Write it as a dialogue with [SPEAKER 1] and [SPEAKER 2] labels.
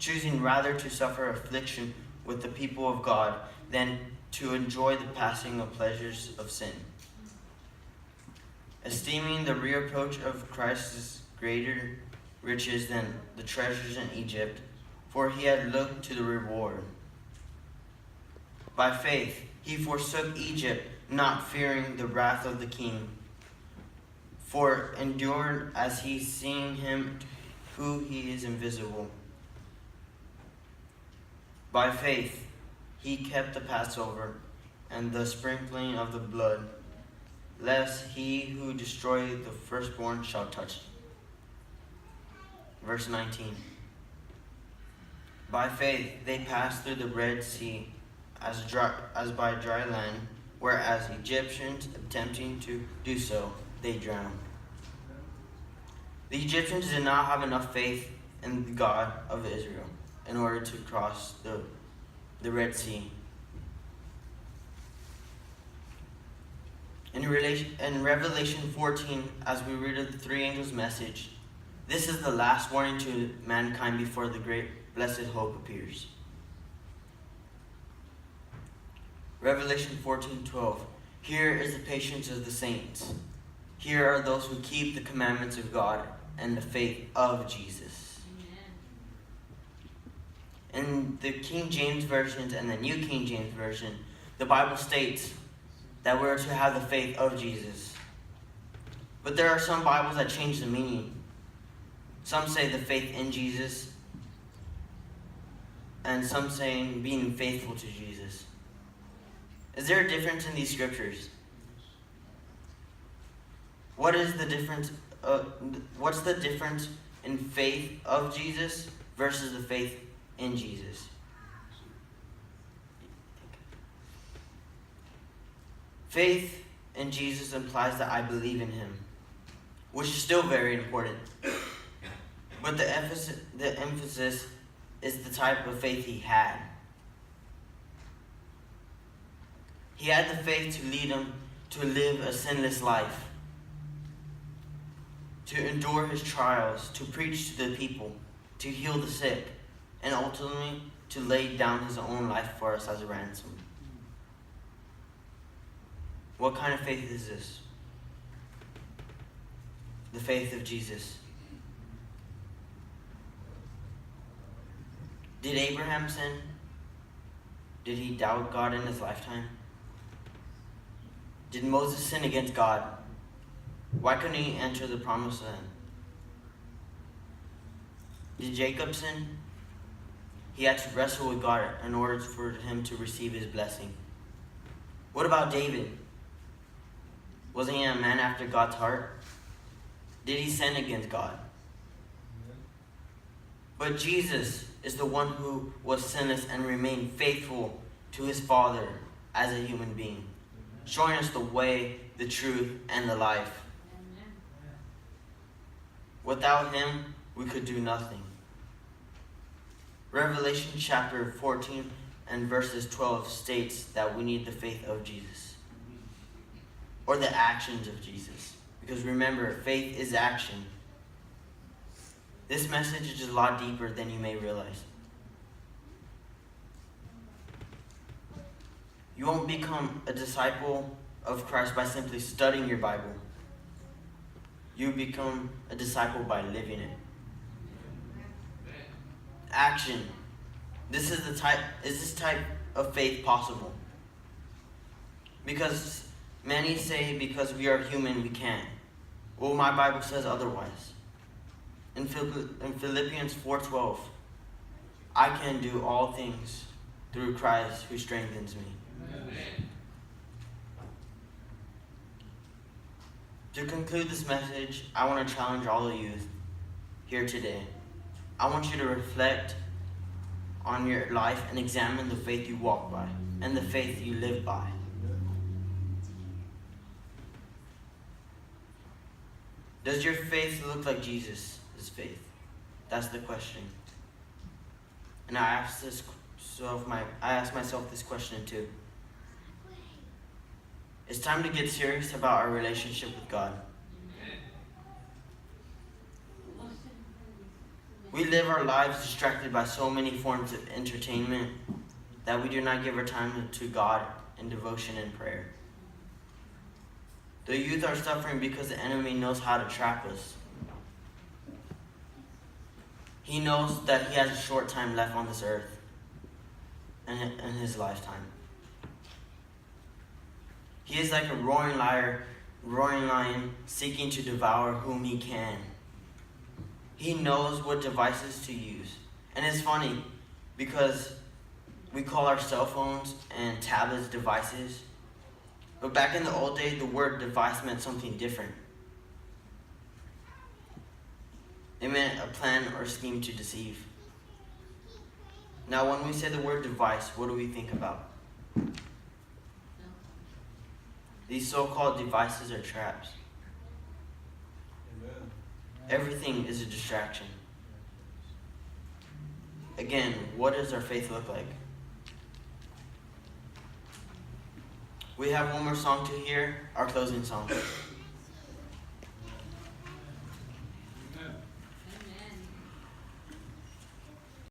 [SPEAKER 1] choosing rather to suffer affliction with the people of God than to enjoy the passing of pleasures of sin, esteeming the reproach of Christ as greater riches than the treasures in Egypt, for he had looked to the reward. By faith he forsook Egypt, not fearing the wrath of the king, for endured as he seeing him who he is invisible. By faith he kept the Passover and the sprinkling of the blood, lest he who destroyed the firstborn shall touch it. Verse 19. By faith they passed through the Red Sea as by dry land, whereas Egyptians attempting to do so, they drowned. The Egyptians did not have enough faith in the God of Israel in order to cross the Red Sea. In Revelation 14, as we read of the three angels' message, this is the last warning to mankind before the great blessed hope appears. Revelation 14:12. Here is the patience of the saints. Here are those who keep the commandments of God and the faith of Jesus. Amen. In the King James Version and the New King James Version, the Bible states that we're to have the faith of Jesus. But there are some Bibles that change the meaning. Some say the faith in Jesus, and some saying being faithful to Jesus. Is there a difference in these scriptures? What is the difference? What's the difference in faith of Jesus versus the faith in Jesus? Faith in Jesus implies that I believe in him, which is still very important. But the emphasis is the type of faith he had. He had the faith to lead him to live a sinless life, to endure his trials, to preach to the people, to heal the sick, and ultimately to lay down his own life for us as a ransom. What kind of faith is this? The faith of Jesus. Did Abraham sin? Did he doubt God in his lifetime? Did Moses sin against God? Why couldn't he enter the promised land? Did Jacob sin? He had to wrestle with God in order for him to receive his blessing. What about David? Wasn't he a man after God's heart? Did he sin against God? But Jesus is the one who was sinless and remained faithful to his Father as a human being, showing us the way, the truth, and the life. Without him, we could do nothing. Revelation chapter 14 and verses 12 states that we need the faith of Jesus, or the actions of Jesus. Because remember, faith is action. This message is a lot deeper than you may realize. You won't become a disciple of Christ by simply studying your Bible. You become a disciple by living it. Action. Is this type of faith possible? Because many say because we are human we can't. Well, my Bible says otherwise. In Philippians 4:12, I can do all things through Christ who strengthens me. Amen. To conclude this message, I want to challenge all the youth here today. I want you to reflect on your life and examine the faith you walk by and the faith you live by. Does your faith look like Jesus' faith? That's the question. And I ask myself this question too. It's time to get serious about our relationship with God. We live our lives distracted by so many forms of entertainment that we do not give our time to God in devotion and prayer. The youth are suffering because the enemy knows how to trap us. He knows that he has a short time left on this earth in his lifetime. He is like a roaring lion seeking to devour whom he can. He knows what devices to use. And it's funny because we call our cell phones and tablets devices. But back in the old days, the word device meant something different. It meant a plan or scheme to deceive. Now, when we say the word device, what do we think about? These so-called devices are traps. Amen. Everything is a distraction. Again, what does our faith look like? We have one more song to hear, our closing song.